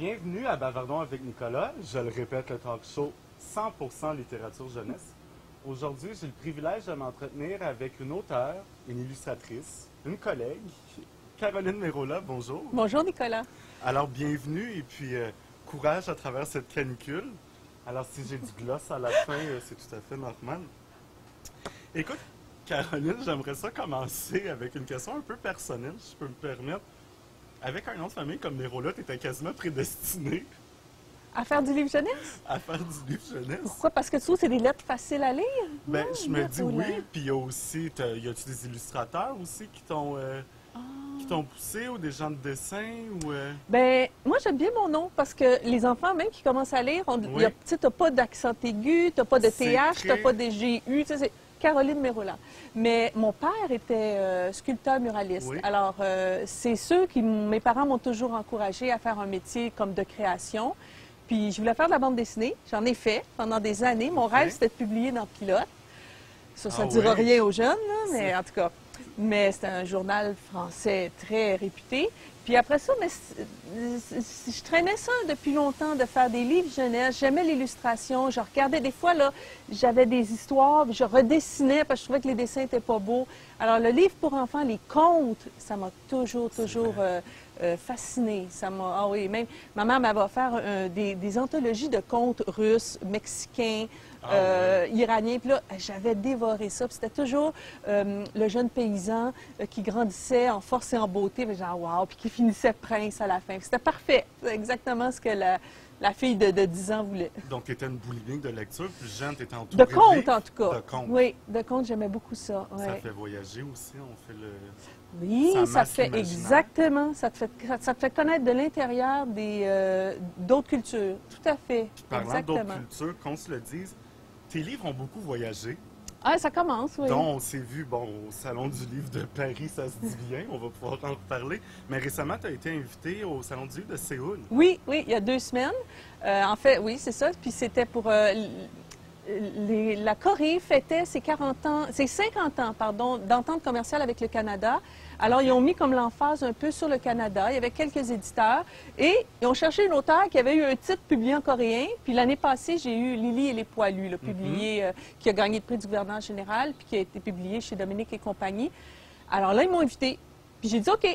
bienvenue à Bavardons avec Nicolas. Je le répète, le talk show 100% littérature jeunesse. Aujourd'hui, j'ai le privilège de m'entretenir avec une auteure, une illustratrice, une collègue, Caroline Merola. Bonjour. Bonjour, Nicolas. Alors, bienvenue et puis courage à travers cette canicule. Alors, si j'ai du gloss à la fin, c'est tout à fait normal. Écoute, Caroline, j'aimerais ça commencer avec une question un peu personnelle, si je peux me permettre. Avec un nom de famille comme Merola, tu étais quasiment prédestinée À faire du livre jeunesse? à faire du livre jeunesse. Pourquoi? Parce que tu trouves que c'est des lettres faciles à lire? Ben, Non, je me dis oui, Merola. puis il y a aussi, y a-tu des illustrateurs aussi qui t'ont poussé ou des gens de dessin ou... Ben, moi, j'aime bien mon nom parce que les enfants, même qui commencent à lire, Oui. tu n'as pas d'accent aigu, tu n'as pas de C'est TH, tu n'as très- pas de GU, tu sais, c'est Caroline Merola. Mais mon père était sculpteur muraliste. Oui. Alors, c'est ceux qui, mes parents m'ont toujours encouragé à faire un métier comme de création. Puis, je voulais faire de la bande dessinée. J'en ai fait pendant des années. Mon Ok. rêve, c'était de publier dans Pilote. Ça Ah ne dira ouais. rien aux jeunes, là, mais C'est- en tout cas. Mais c'était un journal français très réputé. Puis après ça, je traînais ça depuis longtemps, de faire des livres jeunesse. J'aimais l'illustration. Je regardais des fois, là, j'avais des histoires, puis je redessinais parce que je trouvais que les dessins n'étaient pas beaux. Alors, le livre pour enfants, les contes, ça m'a toujours fascinée. Ça m'a, ah oui, même ma mère m'avait offert des anthologies de contes russes, mexicains, iraniens. Puis là, j'avais dévoré ça. Puis c'était toujours le jeune paysan qui grandissait en force et en beauté, puis genre wow, puis qui finissait prince à la fin. Puis c'était parfait. C'est exactement ce que la fille de 10 ans voulait. Donc, tu étais une boulimique de lecture, plus jeune, tu étais De entourée contes, livres. en tout cas. De contes. Oui, de contes, j'aimais beaucoup ça. Ça Ouais. fait voyager aussi, on fait le... Oui, Ça ça te masque fait l'imaginaire. exactement. Ça te fait connaître de l'intérieur d'autres cultures. Tout à fait. Parlant Exactement. d'autres cultures, qu'on se le dise, tes livres ont beaucoup voyagé. Ah, ça commence, oui. Donc, on s'est vu, bon, au Salon du livre de Paris, ça se dit bien, on va pouvoir en reparler. Mais récemment, tu as été invité au Salon du livre de Séoul. Oui, oui, il y a 2 semaines. En fait, oui, c'est ça. Puis c'était pour... la Corée fêtait ses 50 ans, pardon, d'entente commerciale avec le Canada. Alors, ils ont mis comme l'emphase un peu sur le Canada. Il y avait quelques éditeurs et ils ont cherché une auteure qui avait eu un titre publié en coréen. Puis l'année passée, j'ai eu Lily et les Poilus, là, publié, qui a gagné le prix du gouverneur général, puis qui a été publié chez Dominique et compagnie. Alors là, ils m'ont invité. Puis j'ai dit OK.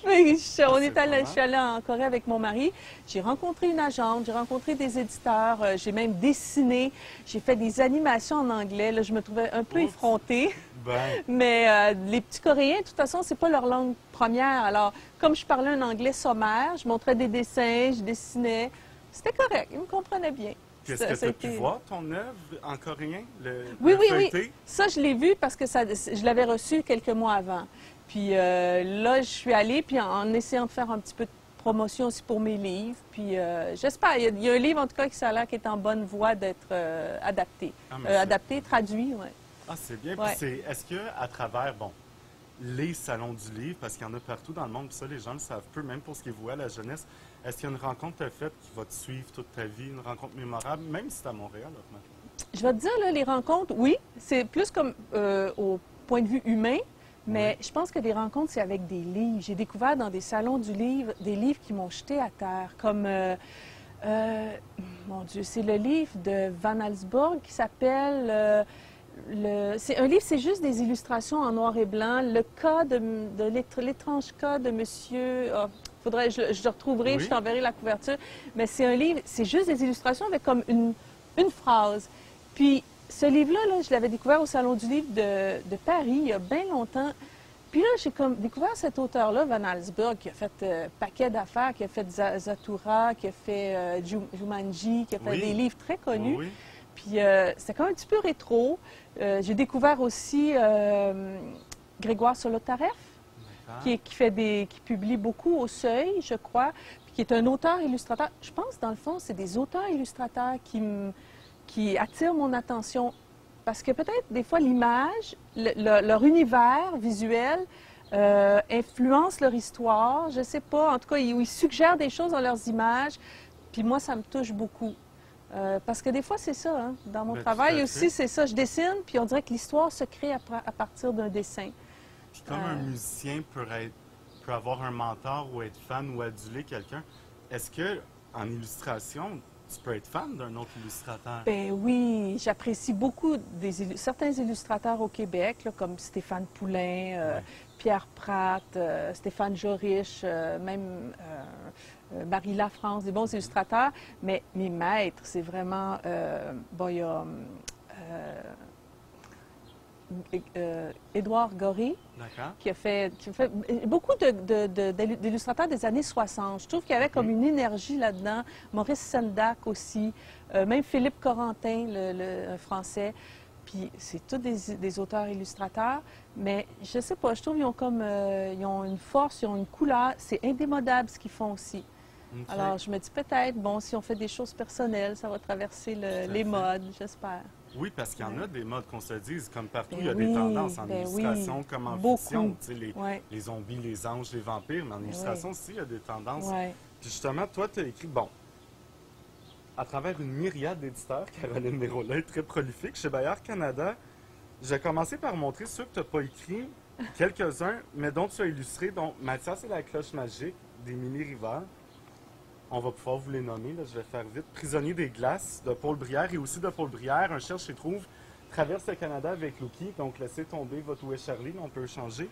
Je suis allée en Corée avec mon mari. J'ai rencontré une agente, j'ai rencontré des éditeurs, j'ai même dessiné, j'ai fait des animations en anglais. Là, je me trouvais un peu Oups. effrontée. Ben, Mais les petits Coréens, de toute façon, c'est pas leur langue première. Alors, comme je parlais un anglais sommaire, je montrais des dessins, je dessinais. C'était correct, ils me comprenaient bien. est-ce Ça- que ça tu a as pu été- voir ton œuvre en coréen? Oui, le oui, oui. feuilleté? Ça, je l'ai vu parce que je l'avais reçu quelques mois avant. Puis là, je suis allée, puis en essayant de faire un petit peu de promotion aussi pour mes livres. Puis j'espère, il y a un livre en tout cas qui ça a l'air qui est en bonne voie d'être adapté. Ah, mais c'est- Adapté, traduit, oui. Ah, c'est bien. Ouais. Puis est-ce que à travers, bon, les salons du livre, parce qu'il y en a partout dans le monde, puis ça, les gens le savent peu, même pour ce qui est voué à la jeunesse, est-ce qu'il y a une rencontre que tu as faite qui va te suivre toute ta vie, une rencontre mémorable, même si c'est à Montréal, honnêtement? Je vais te dire, là, les rencontres, oui, c'est plus comme au point de vue humain, mais je pense que des rencontres, c'est avec des livres. J'ai découvert dans des salons du livre des livres qui m'ont jeté à terre, comme, mon Dieu, c'est le livre de Van Allsburg qui s'appelle... c'est un livre, c'est juste des illustrations en noir et blanc. Le cas l'étrange cas de monsieur... faudrait, je le retrouverai, Oui. je t'enverrai la couverture. Mais c'est un livre, c'est juste des illustrations avec comme une phrase. Puis ce livre-là, là, je l'avais découvert au Salon du livre de Paris il y a bien longtemps. Puis là, j'ai comme découvert cet auteur-là, Van Allsburg, qui a fait paquet d'affaires, qui a fait Zathura, qui a fait Jumanji, qui a fait Oui. des livres très connus. Oui, oui. Puis c'était quand même un petit peu rétro. J'ai découvert aussi Grégoire Solotareff, D'accord. qui publie beaucoup au Seuil, je crois, puis qui est un auteur-illustrateur. Je pense, dans le fond, c'est des auteurs-illustrateurs qui attirent mon attention. Parce que peut-être, des fois, l'image, leur univers visuel influence leur histoire. Je ne sais pas. En tout cas, ils suggèrent des choses dans leurs images. Puis moi, ça me touche beaucoup. Parce que des fois, c'est ça, hein. Dans mon Ben, travail tout à aussi, fait. c'est ça. Je dessine, puis on dirait que l'histoire se crée à partir d'un dessin. Puis comme un musicien peut avoir un mentor ou être fan ou aduler quelqu'un, est-ce que en illustration, tu peux être fan d'un autre illustrateur. Ben oui, j'apprécie beaucoup certains illustrateurs au Québec, là, comme Stéphane Poulain, Ouais. Pierre Pratt, Stéphane Jorich, même Marie Lafrance, des bons illustrateurs. Mais mes maîtres, c'est vraiment... bon, il y a Édouard Gorée, D'accord? qui a fait beaucoup d'illustrateurs des années 60. Je trouve qu'il y avait comme une énergie là-dedans. Maurice Sendak aussi, même Philippe Corentin, un Français. Puis c'est tous des auteurs-illustrateurs, mais je sais pas, je trouve qu'ils ont comme ils ont une force, ils ont une couleur. C'est indémodable ce qu'ils font aussi. Ok. Alors je me dis peut-être, bon, si on fait des choses personnelles, ça va traverser les modes, j'espère. Oui, parce qu'il y en a des modes qu'on se dise, comme partout, Ben il y a des oui, tendances en ben illustration oui, comme en beaucoup. fiction. Tu sais, Ouais. les zombies, les anges, les vampires, mais en illustration aussi, il y a des tendances. Ouais. Puis justement, toi, tu as écrit, bon, à travers une myriade d'éditeurs, Caroline Mérola est très prolifique. Chez Bayard Canada, j'ai commencé par montrer ceux que tu n'as pas écrits, quelques-uns, mais dont tu as illustré, dont Mathias et la cloche magique, d'Émilie Rivard. On va pouvoir vous les nommer, là, je vais faire vite. Prisonnier des glaces, de Paul Brière, et aussi de Paul Brière, Un cherche et trouve, traverse le Canada avec Lucky, donc laissez tomber votre Où est Charlie, on peut échanger.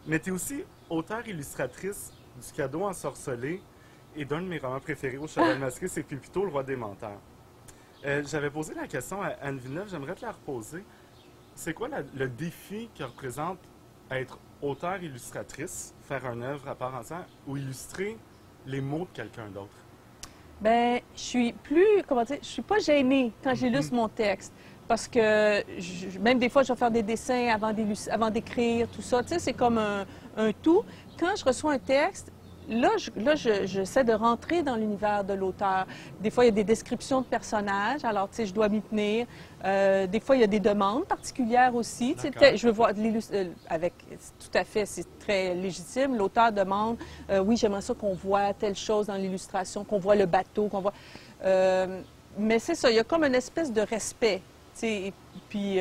Mais tu es aussi auteure-illustratrice du Cadeau ensorcelé et d'un de mes romans préférés au Cheval Masqué, c'est Pépito, le roi des menteurs. J'avais posé la question à Anne Villeneuve, j'aimerais te la reposer. C'est quoi le défi que représente être auteure-illustratrice, faire une œuvre à part entière, ou illustrer les mots de quelqu'un d'autre? Ben, je suis plus, comment dire, je suis pas gênée quand j'illustre mon texte. Parce que même des fois, je vais faire des dessins avant d'écrire, tout ça. Tu sais, c'est comme un tout. Quand je reçois un texte, là, j'essaie de rentrer dans l'univers de l'auteur. Des fois, il y a des descriptions de personnages, alors, tu sais, je dois m'y tenir. Des fois, il y a des demandes particulières aussi. Tu sais, je veux voir tout à fait, c'est très légitime. L'auteur demande, oui, j'aimerais ça qu'on voit telle chose dans l'illustration, qu'on voit le bateau, qu'on voit... mais c'est ça, il y a comme une espèce de respect. Et puis,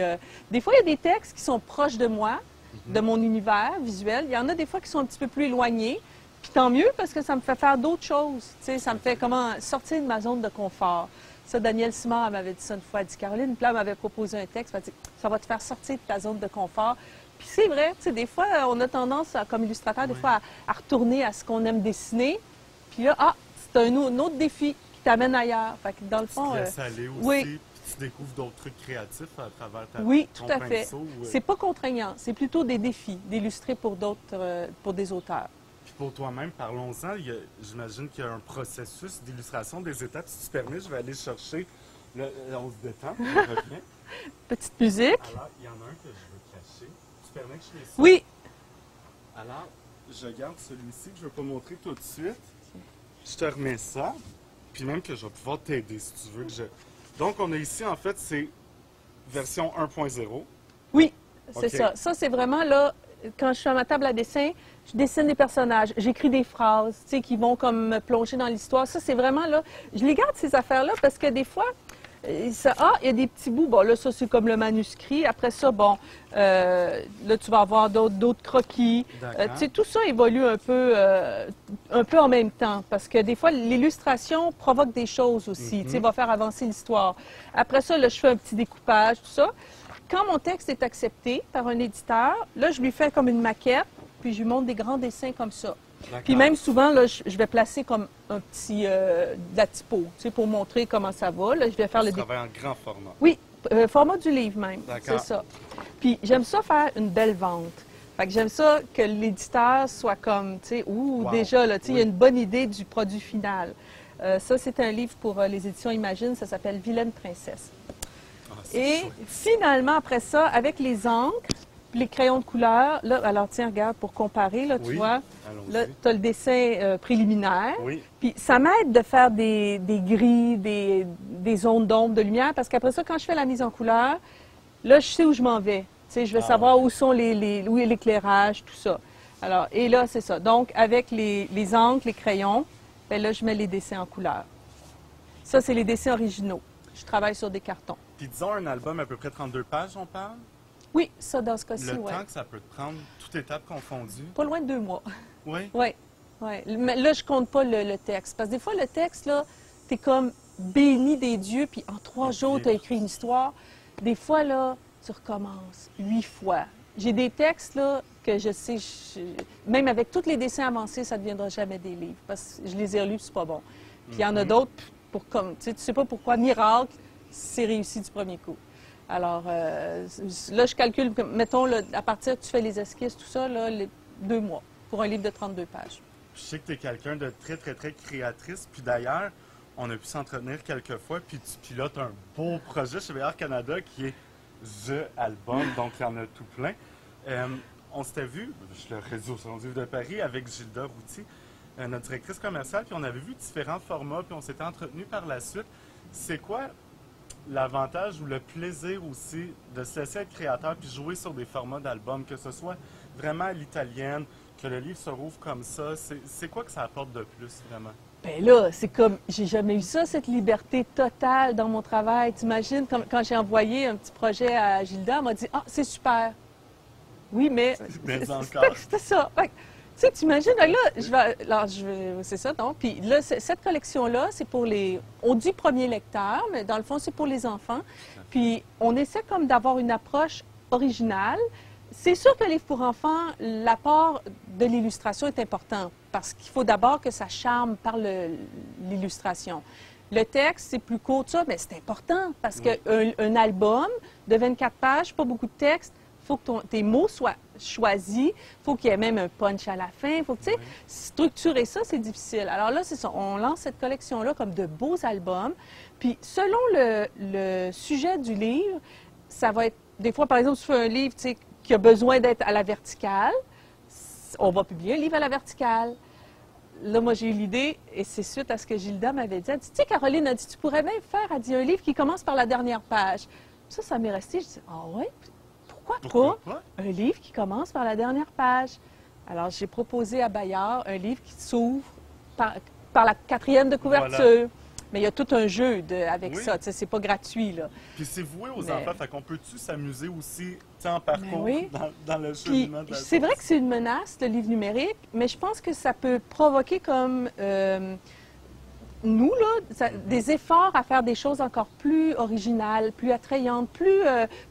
des fois, il y a des textes qui sont proches de moi, de mon univers visuel. Il y en a des fois qui sont un petit peu plus éloignés. Puis tant mieux, parce que ça me fait faire d'autres choses. Ça me fait comment sortir de ma zone de confort. Ça, Danielle Simard m'avait dit ça une fois. Elle dit, Caroline, puis là, elle m'avait proposé un texte. Elle m'a dit, ça va te faire sortir de ta zone de confort. Puis c'est vrai, des fois, on a tendance, comme illustrateur, des fois, à retourner à ce qu'on aime dessiner. Puis là, c'est un autre défi qui t'amène ailleurs. Fait que dans le fond... Tu te laisses aller aussi. Oui. Tu découvres d'autres trucs créatifs à travers Oui, ton tout à fait. pinceau. C'est pas contraignant, c'est plutôt des défis d'illustrer pour d'autres, pour des auteurs. Puis pour toi-même, parlons-en. J'imagine qu'il y a un processus d'illustration des étapes. Si tu permets, je vais aller chercher. On se détend, on revient. Petite musique. Alors, il y en a un que je veux cacher. Tu permets que je les sorte? Oui. Alors, je garde celui-ci que je ne veux pas montrer tout de suite. Je te remets ça. Puis même que je vais pouvoir t'aider si tu veux. Donc, on a ici, en fait, c'est version 1.0. Oui, c'est OK. ça. Ça, c'est vraiment là, quand je suis à ma table à dessin, je dessine des personnages, j'écris des phrases, tu sais, qui vont comme me plonger dans l'histoire. Ça, c'est vraiment là, je les garde ces affaires-là parce que des fois, il y a des petits bouts. Bon, là, ça, c'est comme le manuscrit. Après ça, bon, là, tu vas avoir d'autres croquis. Tu sais, tout ça évolue un peu en même temps. Parce que des fois, l'illustration provoque des choses aussi. Tu sais, va faire avancer l'histoire. Après ça, là, je fais un petit découpage, tout ça. Quand mon texte est accepté par un éditeur, là, je lui fais comme une maquette, puis je lui montre des grands dessins comme ça. Puis même souvent, là, je vais placer comme un petit de la typo, tu sais, pour montrer comment ça va. Là, je vais faire le travail en grand format. Oui, format du livre même. D'accord. C'est ça. Puis j'aime ça faire une belle vente. Fait que j'aime ça que l'éditeur soit comme, tu sais, Wow. déjà, là, tu sais, il y a Oui. une bonne idée du produit final. Ça, c'est un livre pour les éditions Imagine, ça s'appelle Vilaine Princesse. Ah, c'est Et chouette. finalement, après ça, avec les encres, puis les crayons de couleur, là, alors tiens, regarde, pour comparer, là, tu Oui. vois, Allons-y. là, tu as le dessin préliminaire. Oui. Puis ça m'aide de faire des gris, des zones d'ombre, de lumière, parce qu'après ça, quand je fais la mise en couleur, là, je sais où je m'en vais. Tu sais, je vais savoir où sont où est l'éclairage, tout ça. Alors, et là, c'est ça. Donc, avec les encres, les crayons, ben là, je mets les dessins en couleur. Ça, c'est les dessins originaux. Je travaille sur des cartons. Puis disons un album à peu près 32 pages, on parle. Oui, ça, dans ce cas-ci, Le oui. temps que ça peut te prendre, toute étape confondue. Pas loin de 2 mois. Oui. Oui, Ouais. Mais là, je compte pas le texte. Parce que des fois, le texte, là, t'es comme béni des dieux, puis en 3 jours, tu as écrit une histoire. Des fois, là, tu recommences 8 fois. J'ai des textes, là, que je sais, même avec tous les dessins avancés, ça ne deviendra jamais des livres. Parce que je les ai relus, c'est pas bon. Puis il y en a d'autres, tu sais pas pourquoi, miracle, c'est réussi du premier coup. Alors, là, je calcule, mettons, là, à partir que tu fais les esquisses, tout ça, là, 2 mois pour un livre de 32 pages. Je sais que tu es quelqu'un de très, très, très créatrice. Puis d'ailleurs, on a pu s'entretenir quelques fois, puis tu pilotes un beau projet chez VR Canada qui est The Album, donc il y en a tout plein. On s'était vu, je le réseau sur le livre de Paris, avec Gilda Routy, notre directrice commerciale, puis on avait vu différents formats, puis on s'était entretenu par la suite. C'est quoi l'avantage ou le plaisir aussi de se laisser être créateur puis jouer sur des formats d'albums, que ce soit vraiment à l'italienne, que le livre se rouvre comme ça? C'est quoi que ça apporte de plus, vraiment? Ben là, c'est comme, j'ai jamais eu ça, cette liberté totale dans mon travail. T'imagines, quand j'ai envoyé un petit projet à Gilda, elle m'a dit « Ah, c'est super! » Oui, mais c'était ça. Tu sais, t'imagines, là, c'est ça, donc. Puis là, cette collection-là, c'est pour on dit premier lecteur, mais dans le fond, c'est pour les enfants. Puis on essaie comme d'avoir une approche originale. C'est sûr que le livre pour enfants, l'apport de l'illustration est important parce qu'il faut d'abord que ça charme par l'illustration. Le texte, c'est plus court, ça, mais c'est important parce qu'un album de 24 pages, pas beaucoup de texte, il faut que tes mots soient choisis, il faut qu'il y ait même un punch à la fin. Il faut que, tu sais, structurer ça, c'est difficile. Alors là, c'est ça, on lance cette collection-là comme de beaux albums. Puis selon le sujet du livre, ça va être, des fois, par exemple, si tu fais un livre, tu sais, qui a besoin d'être à la verticale, on va publier un livre à la verticale. Là, moi, j'ai eu l'idée, et c'est suite à ce que Gilda m'avait dit. Elle dit, tu sais, Caroline a dit, tu pourrais même faire, elle dit, un livre qui commence par la dernière page. Ça m'est resté. Je dis, ah ouais, pourquoi pas un livre qui commence par la dernière page? Alors, j'ai proposé à Bayard un livre qui s'ouvre par la 4e de couverture. Voilà. Mais il y a tout un jeu avec ça, tu sais, c'est pas gratuit, là. Puis c'est voué aux enfants, fait qu'on peut-tu s'amuser aussi, en parcours, dans le cheminement de la C'est vrai que c'est une menace, le livre numérique, mais je pense que ça peut provoquer comme nous, là, des efforts à faire des choses encore plus originales, plus attrayantes, plus,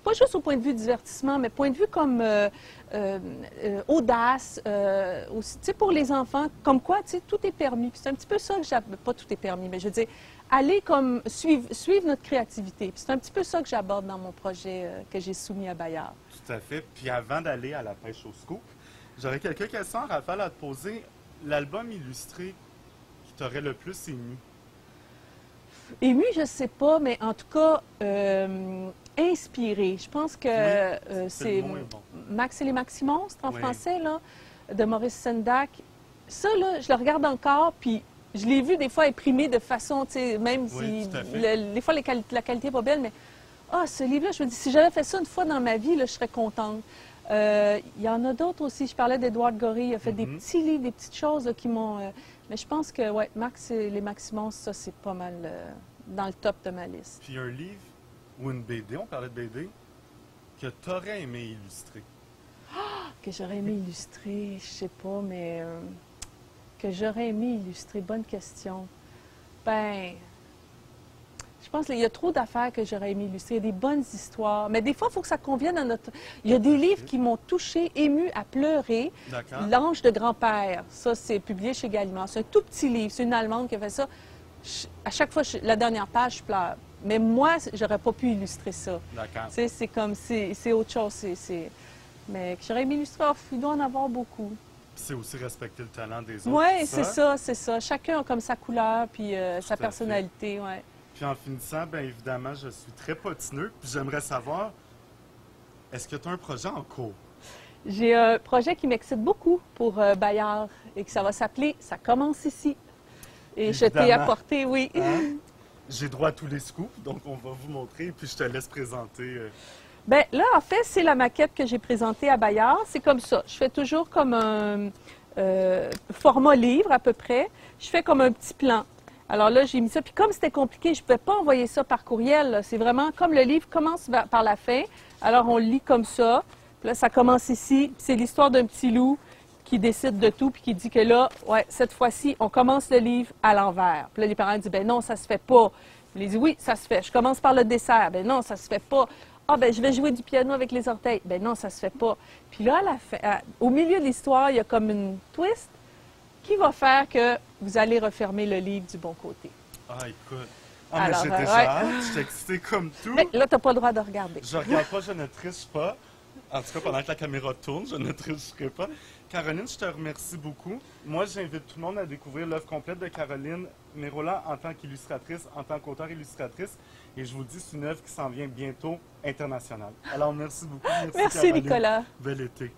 pas juste au point de vue divertissement, mais point de vue comme audace, aussi, tu sais, pour les enfants, comme quoi, tu sais, tout est permis. C'est un petit peu ça que j'aborde, pas tout est permis, mais je veux dire, aller comme suivre notre créativité. C'est un petit peu ça que j'aborde dans mon projet que j'ai soumis à Bayard. Tout à fait. Puis avant d'aller à la pêche au scoop, j'aurais quelques questions, Raphaël, à te poser. L'album illustré qui t'aurait le plus ému? Ému, je ne sais pas, mais en tout cas, inspiré. Je pense que c'est Max et les Maxi-Monstres en français, là, de Maurice Sendak. Ça, là, je le regarde encore, puis je l'ai vu des fois imprimé de façon, tu sais, même si des fois la qualité n'est pas belle, mais ce livre-là, je me dis, si j'avais fait ça une fois dans ma vie, là, je serais contente. Il y en a d'autres aussi. Je parlais d'Édouard Gorée. Il a fait des petits livres, des petites choses là, qui m'ont... mais je pense que, Max et les Maximons, ça, c'est pas mal dans le top de ma liste. Puis un livre ou une BD, on parlait de BD, que tu aurais aimé illustrer? Que j'aurais aimé illustrer, je sais pas, mais... que j'aurais aimé illustrer, bonne question. Ben... Je pense qu'il y a trop d'affaires que j'aurais aimé illustrer, des bonnes histoires. Mais des fois, il faut que ça convienne à notre... Il y a des livres qui m'ont touchée, émue à pleurer. L'Ange de grand-père, ça, c'est publié chez Gallimard. C'est un tout petit livre. C'est une Allemande qui a fait ça. À chaque fois, la dernière page, je pleure. Mais moi, j'aurais pas pu illustrer ça. C'est comme... C'est autre chose. Mais que j'aurais aimé illustrer, il doit en avoir beaucoup. C'est aussi respecter le talent des autres. Oui, c'est ça, c'est ça. Chacun a comme sa couleur puis sa personnalité, oui. Puis en finissant, bien évidemment, je suis très potineux. Puis j'aimerais savoir, est-ce que tu as un projet en cours? J'ai un projet qui m'excite beaucoup pour Bayard et que ça va s'appeler « Ça commence ici ». Et évidemment, je t'ai apporté, oui. Hein? J'ai droit à tous les scoops, donc on va vous montrer, puis je te laisse présenter. Bien, là, en fait, c'est la maquette que j'ai présentée à Bayard. C'est comme ça. Je fais toujours comme un format livre, à peu près. Je fais comme un petit plan. Alors là, j'ai mis ça. Puis comme c'était compliqué, je ne pouvais pas envoyer ça par courriel. C'est vraiment comme le livre commence par la fin. Alors on le lit comme ça. Puis là, ça commence ici. C'est l'histoire d'un petit loup qui décide de tout, puis qui dit que là, ouais, cette fois-ci, on commence le livre à l'envers. Puis là, les parents disent, ben non, ça se fait pas. Ils disent, oui, ça se fait. Je commence par le dessert. Ben non, ça se fait pas. Ah, ben je vais jouer du piano avec les orteils. Ben non, ça se fait pas. Puis là, à la fin, au milieu de l'histoire, il y a comme une twist qui va faire que vous allez refermer le livre du bon côté. Ah, écoute. Ah, mais Alors, j'ai déjà hâte. Je suis excitée comme tout. Mais là, tu n'as pas le droit de regarder. Je regarde pas, je ne triche pas. En tout cas, pendant que la caméra tourne, je ne tricherai pas. Caroline, je te remercie beaucoup. Moi, j'invite tout le monde à découvrir l'œuvre complète de Caroline Merola en tant qu'illustratrice, en tant qu'auteure-illustratrice. Et je vous dis, c'est une œuvre qui s'en vient bientôt internationale. Alors, merci beaucoup. Merci Caroline. Nicolas. Bel été.